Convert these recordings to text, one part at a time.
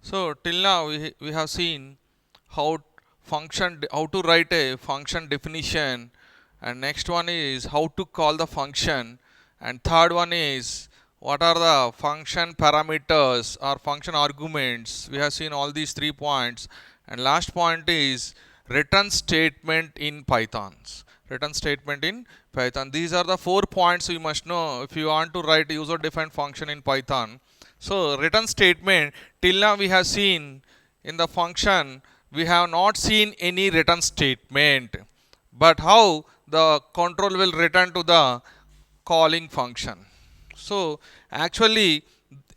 So till now we have seen how how to write a function definition, and next one is how to call the function, and third one is what are the function parameters or function arguments. We have seen all these 3 points, and last point is return statement in Pythons. Return statement in Python. These are the 4 points you must know if you want to write user defined function in Python. So return statement, till now we have seen in the function we have not seen any return statement, but how the control will return to the calling function. So actually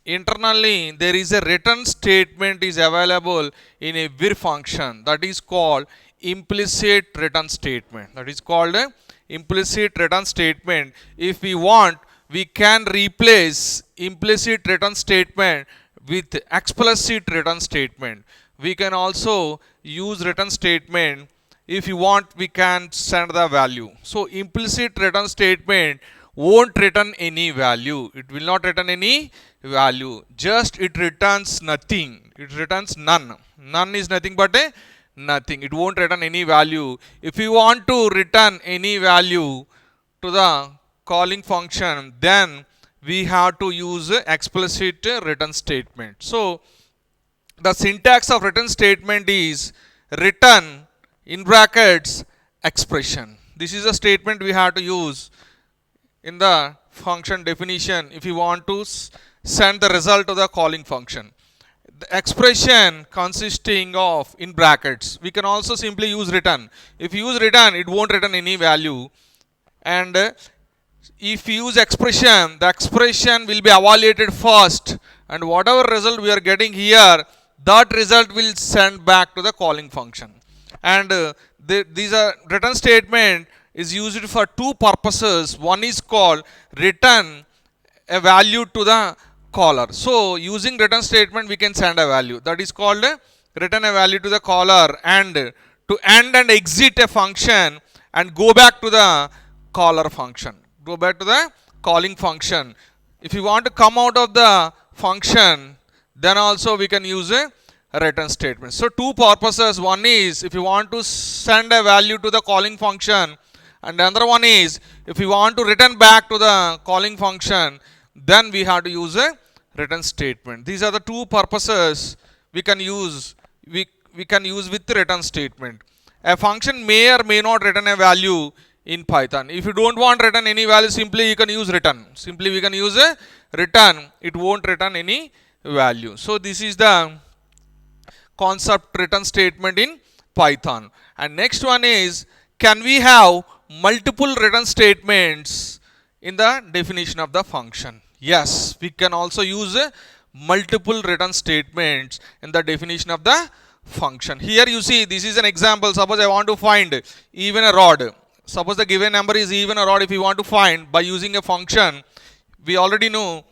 internally there is a return statement is available in a vir function, that is called implicit return statement. That is called a implicit return statement. If we want, we can replace implicit return statement with explicit return statement. We can also use return statement. If you want, we can send the value. So implicit return statement won't return any value. It will not return any value. Just it returns nothing. It returns none. None is nothing but a nothing. It won't return any value. If you want to return any value to the calling function, then we have to use explicit return statement. So the syntax of return statement is return in brackets expression. This is a statement we have to use in the function definition if you want to send the result to the calling function. The expression consisting of in brackets. We can also simply use return. If you use return, it won't return any value. And if you use expression, the expression will be evaluated first, and whatever result we are getting here, that result will send back to the calling function. And these are return statement is used for two purposes. One is called return a value to the caller. So using return statement we can send a value, that is called return a value to the caller, and to end and exit a function and go back to the caller function, go back to the calling function. If you want to come out of the function, then also we can use a return statement. So two purposes. One is if you want to send a value to the calling function, and the other one is if you want to return back to the calling function, then we have to use a return statement. These are the two purposes we can use. We can use with the return statement. A function may or may not return a value in Python. If you don't want return any value, simply you can use return. Simply we can use a return. It won't return any value. So this is the concept return statement in Python. And next one is, can we have multiple return statements in the definition of the function? Yes, we can also use multiple return statements in the definition of the function. Here you see, this is an example. Suppose I want to find even or odd. Suppose the given number is even or odd. If you want to find by using a function, we already know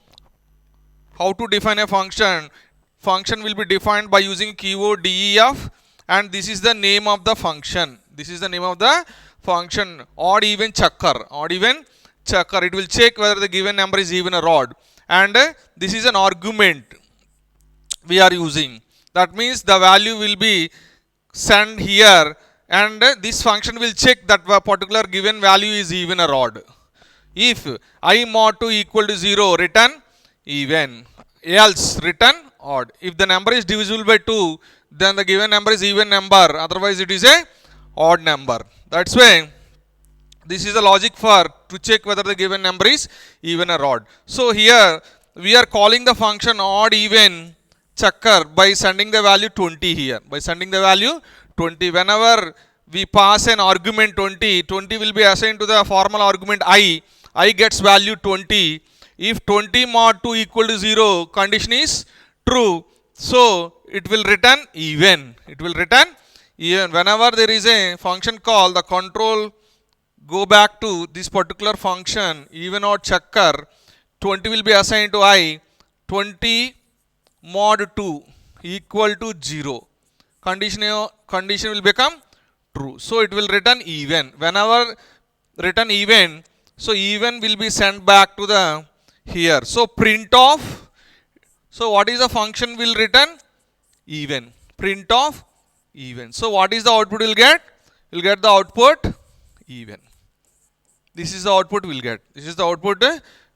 how to define a function. Function will be defined by using keyword def, and this is the name of the function. This is the name of the function, odd even checker. Odd even checker. It will check whether the given number is even or odd, and this is an argument we are using. That means the value will be sent here, and this function will check that a particular given value is even or odd. If I mod 2 equal to 0, return even, else return odd. If the number is divisible by 2, then the given number is even number, otherwise it is a odd number. That's why this is the logic for to check whether the given number is even or odd. So here we are calling the function odd even checker by sending the value 20 here. By sending the value 20, whenever we pass an argument 20, 20 will be assigned to the formal argument I gets value 20. If 20 mod 2 equal to 0, condition is true, so it will return even. It will return even. Whenever there is a function call, the control go back to this particular function even odd checker, 20 will be assigned to I, 20 mod 2 equal to 0. Condition will become true, so it will return even. Whenever return even, so even will be sent back to the here. So print of, so what is the function will return? even. Print of even. So what is the output you'll get? You'll get the output even. This is the output we'll get. This is the output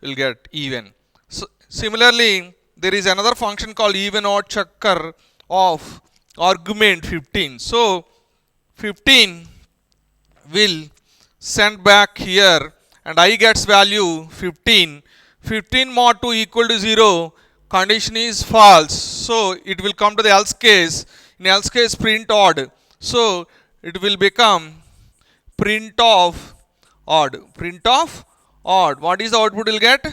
we'll get even. So similarly, there is another function called even odd checker of argument 15. So 15 will send back here and I gets value 15. 15 mod 2 equal to 0. Condition is false. So it will come to the else case. In else case, print odd. So it will become print of odd. Print of odd. What is the output you'll get?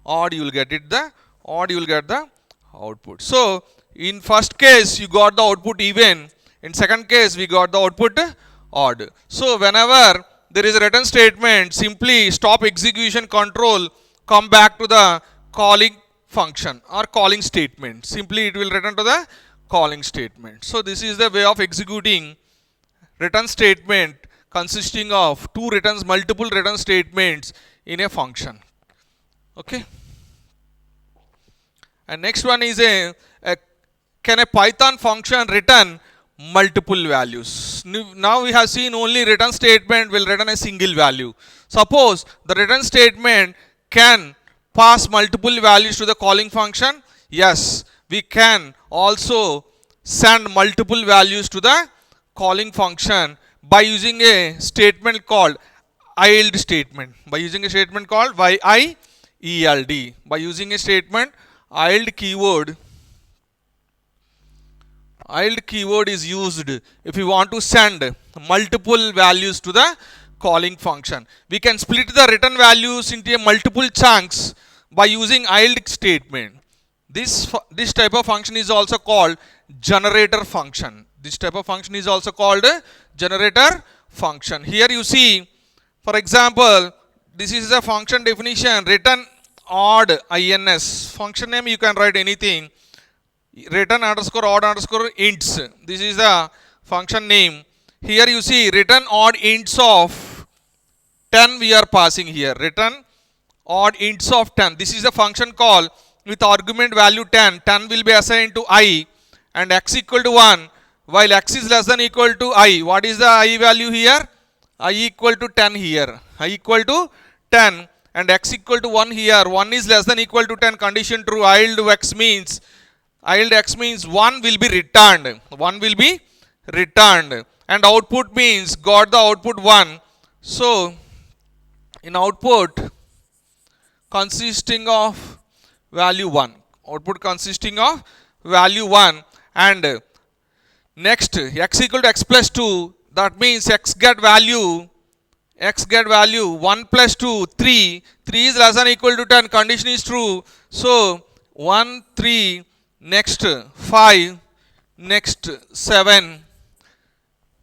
Odd you will get it. The odd you will get the output. So in first case you got the output even. In second case we got the output odd. So whenever there is a return statement, simply stop execution control, come back to the calling function or calling statement. Simply it will return to the calling statement. So this is the way of executing return statement consisting of two returns, multiple return statements in a function. Okay. And next one is can a Python function return multiple values? Now we have seen only return statement will return a single value. Suppose the return statement can pass multiple values to the calling function. Yes, we can also send multiple values to the calling function by using a statement called yield statement. By using a statement called yield. By using a statement yield keyword. Yield keyword is used if you want to send multiple values to the calling function. We can split the return values into multiple chunks by using yield statement. This type of function is also called generator function. This type of function is also called generator function. Here you see, for example, this is a function definition, return odd ins. Function name you can write anything. Return underscore odd underscore ints. This is the function name. Here you see return odd ints of 10 we are passing here. Return odd ints of 10. This is a function call with argument value 10. 10 will be assigned to I and x equal to 1 while x is less than equal to I. What is the I value here? I equal to 10 here. I equal to 10 and x equal to 1 here. 1 is less than equal to 10. Condition true. Yield x means 1 will be returned. 1 will be returned. And output means got the output 1. So in output consisting of value 1. Output consisting of value 1 and next x equal to x plus 2. That means x get value 1 plus 2 3. 3 is less than equal to 10. Condition is true. So 1 3 next 5 next 7.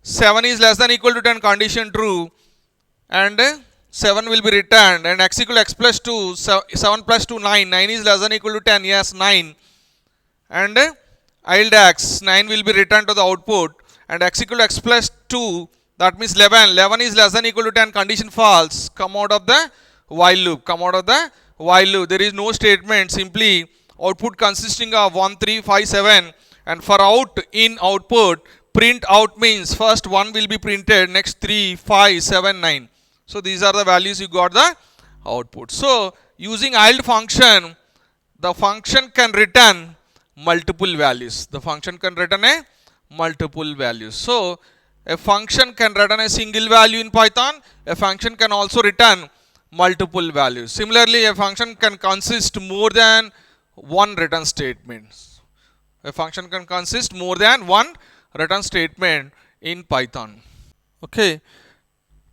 7 is less than equal to 10. Condition true and 7 will be returned and x equal to x plus 2. 7 plus 2 9. 9 is less than equal to 10. Yes, 9 and yield x 9 will be returned to the output and x equal to x plus 2. That means 11. 11 is less than equal to 10. Condition false. Come out of the while loop. Come out of the while loop. There is no statement. Simply output consisting of 1 3 5 7 and for out in output print out means first 1 will be printed, next 3 5 7 9. So these are the values you got the output. So using yield function, the function can return multiple values. The function can return a multiple values. So a function can return a single value in Python. A function can also return multiple values. Similarly, a function can consist more than one return statement. A function can consist more than one return statement in Python. Okay.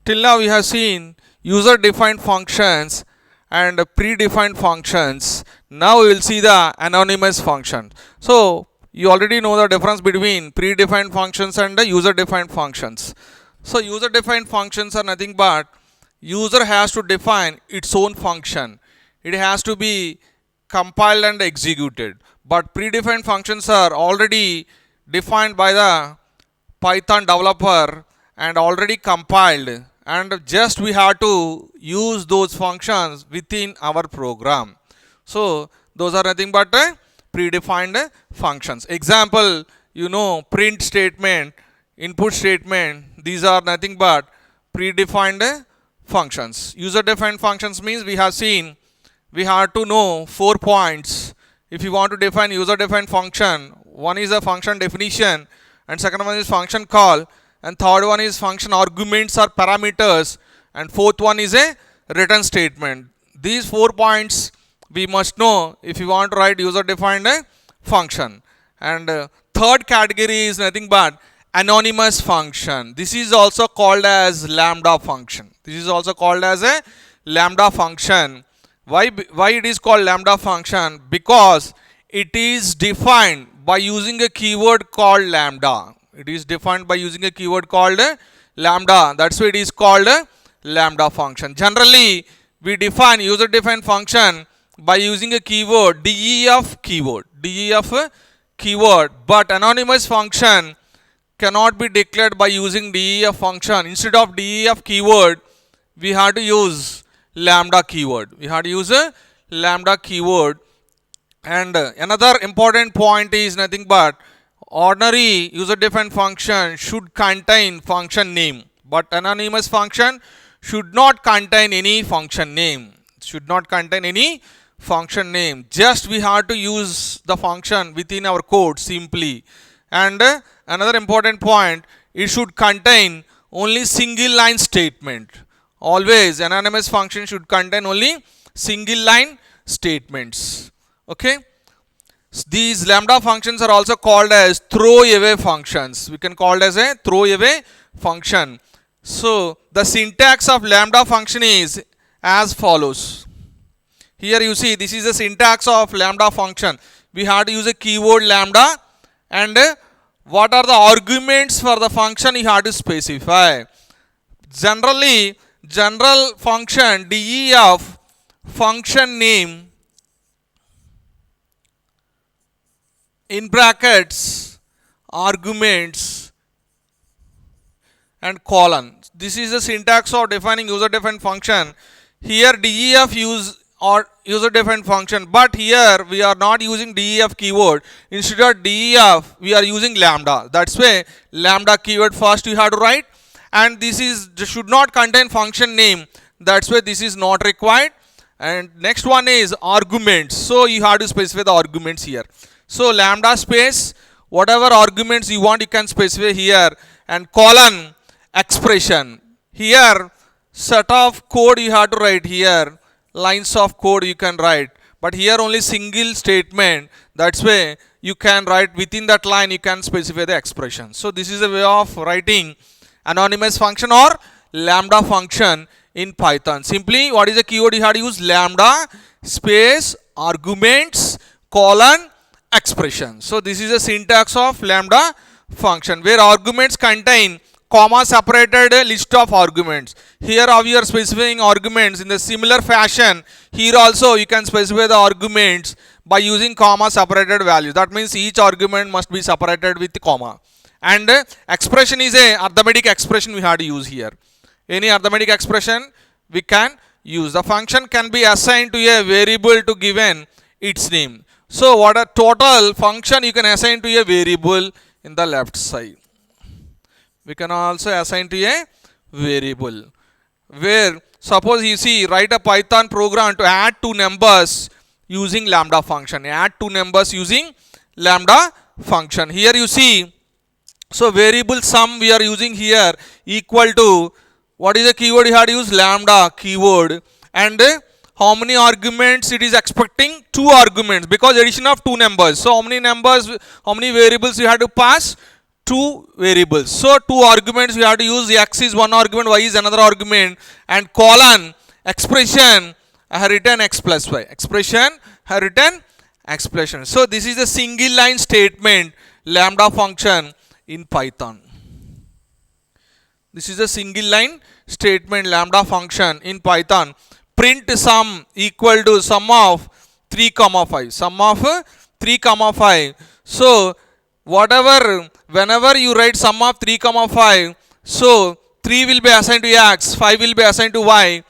Till now we have seen user defined functions and predefined functions. Now we will see the anonymous function. So you already know the difference between predefined functions and the user defined functions. So user defined functions are nothing but user has to define its own function. It has to be compiled and executed. But predefined functions are already defined by the Python developer and already compiled, and just we have to use those functions within our program. So those are nothing but predefined functions. Example, print statement, input statement, these are nothing but predefined functions. User defined functions means we have seen we have to know 4 points if you want to define user defined function. One is a function definition, and second one is function call, and third one is function arguments or parameters, and fourth one is a return statement. These 4 points we must know if you want to write user defined function. And third category is nothing but anonymous function. This is also called as lambda function. This is also called as a lambda function. Why it is called lambda function? Because it is defined by using a keyword called lambda. It is defined by using a keyword called lambda. That's why it is called lambda function. Generally, we define user defined function by using a keyword def keyword. Def keyword. But anonymous function cannot be declared by using def function. Instead of def keyword, we have to use lambda keyword. We have to use a lambda keyword. And another important point is nothing but ordinary user defined function should contain function name, but anonymous function should not contain any function name. Should not contain any function name. Just we have to use the function within our code simply. And another important point, it should contain only single line statement. Always anonymous function should contain only single line statements. Okay. These lambda functions are also called as throwaway functions. We can call it as a throwaway function. So the syntax of lambda function is as follows. Here you see this is the syntax of lambda function. We have to use a keyword lambda, and what are the arguments for the function you have to specify. Generally, general function def function name in brackets arguments and colon. This is the syntax of defining user defined function. Here def use or user defined function, but here we are not using def keyword. Instead of def we are using lambda. That's why lambda keyword first you have to write, and this should not contain function name. That's why this is not required. And next one is arguments. So you have to specify the arguments here. So lambda space whatever arguments you want you can specify here, and colon expression. Here set of code you have to write here, lines of code you can write, but here only single statement. That's why you can write within that line you can specify the expression. So this is a way of writing anonymous function or lambda function in Python. Simply what is the keyword you have to use? Lambda space arguments colon expression. So this is a syntax of lambda function where arguments contain comma separated list of arguments. Here how you are specifying arguments in the similar fashion. Here also you can specify the arguments by using comma separated values. That means each argument must be separated with comma. And expression is a arithmetic expression we have to use here. Any arithmetic expression we can use. The function can be assigned to a variable to given its name. So what a total function you can assign to a variable in the left side. We can also assign to a variable where suppose you see write a Python program to add two numbers using lambda function. Add two numbers using lambda function. Here you see, so variable sum we are using here equal to what is the keyword you have to use? Lambda keyword. And how many arguments it is expecting? 2 arguments because addition of 2 numbers. So how many variables you have to pass? 2 variables. So 2 arguments you have to use. X is one argument, Y is another argument, and colon expression I have written X plus Y. Expression I have written X plus Y. So this is a single line statement lambda function in Python. This is a single line statement lambda function in Python. Print sum equal to sum of 3 comma 5. Sum of 3 comma 5. So whenever you write sum of 3 comma 5, so 3 will be assigned to X, 5 will be assigned to Y,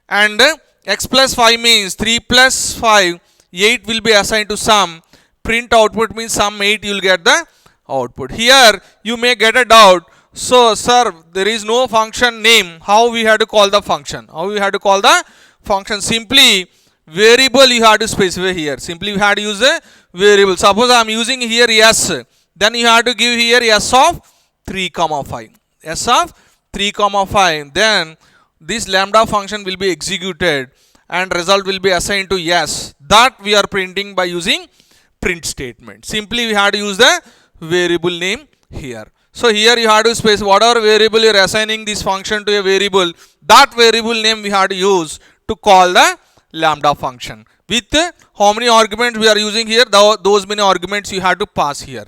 and X plus 5 means 3 plus 5, 8 will be assigned to sum. print output means sum 8 you will get the output. Here you may get a doubt. So sir, there is no function name. How we have to call the function? How we have to call the function? Simply variable you have to specify here. Simply you have to use a variable. Suppose I am using here s, then you have to give here s of 3 comma 5. S of 3 comma 5. Then this lambda function will be executed and result will be assigned to s. That we are printing by using print statement. Simply we have to use the variable name here. So here you have to specify whatever variable you are assigning this function to a variable, that variable name we have to use to call the lambda function. With how many arguments we are using here, those many arguments you have to pass here.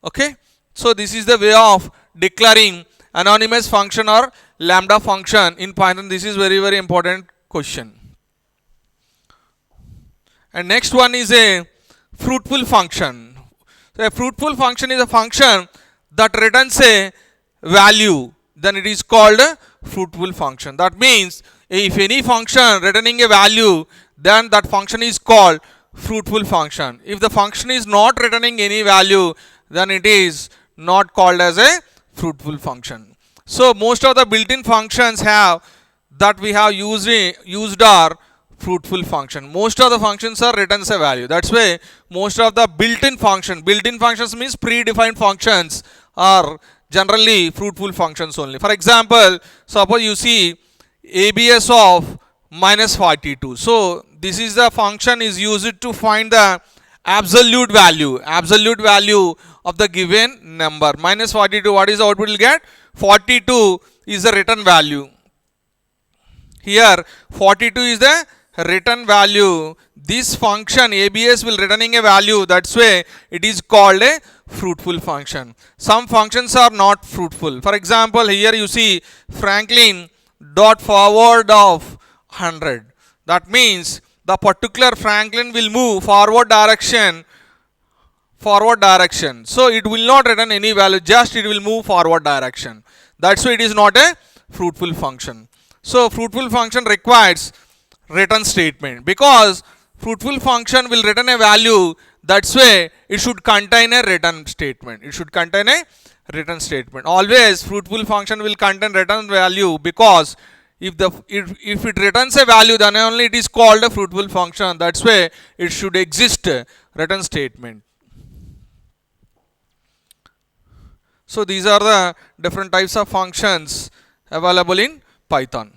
Okay. So this is the way of declaring anonymous function or lambda function in Python. This is very very important question. And next one is a fruitful function. So a fruitful function is a function that returns a value, then it is called a fruitful function. That means if any function returning a value, then that function is called fruitful function. If the function is not returning any value, then it is not called as a fruitful function. So most of the built-in functions have that we have used are fruitful function. Most of the functions are returns a value. That's why most of the built-in functions means predefined functions are generally fruitful functions only. For example, suppose you see ABS of minus 42. So this is the function is used to find the absolute value of the given number. Minus 42, what is the output will get? 42 is the return value. Here 42 is the return value. This function ABS will returning a value. That's why it is called a fruitful function. Some functions are not fruitful. For example, here you see Franklin dot forward of 100. That means the particular Franklin will move forward direction. So it will not return any value, just it will move forward direction. That's why it is not a fruitful function. So fruitful function requires return statement, because fruitful function will return a value. That's why it should contain a return statement. Always fruitful function will contain return value, because if it returns a value, then only it is called a fruitful function. That's why it should exist return statement. So these are the different types of functions available in Python.